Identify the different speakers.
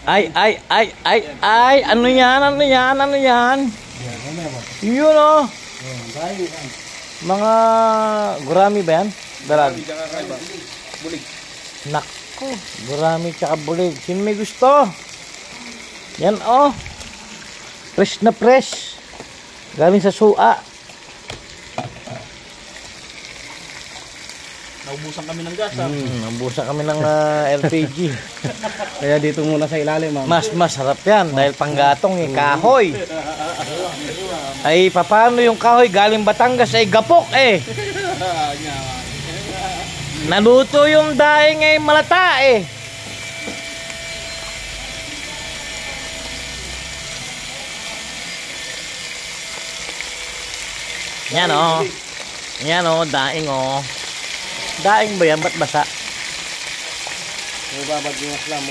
Speaker 1: Ay. Ano yan? Yun oh. Mga gurami ba yan? Dalag.
Speaker 2: Bulig.
Speaker 1: Nako, gurami tsaka bulig. Sino may gusto? Yan oh. Fresh na fresh. Galing sa suha.
Speaker 2: Naubusan kami ng gas.
Speaker 1: Naubusan kami ng LPG.
Speaker 3: Kaya dito muna sa ilalim, ma'am.
Speaker 1: Mas masarap yan dahil panggatong kahoy. Ay, paano yung kahoy galing Batangas ay gapok eh. Naluto yung daing ay malata eh. Yan oh. Yan oh, daing oh. Daing ba yan? Ba't basa?
Speaker 3: Babad yung aslam mo.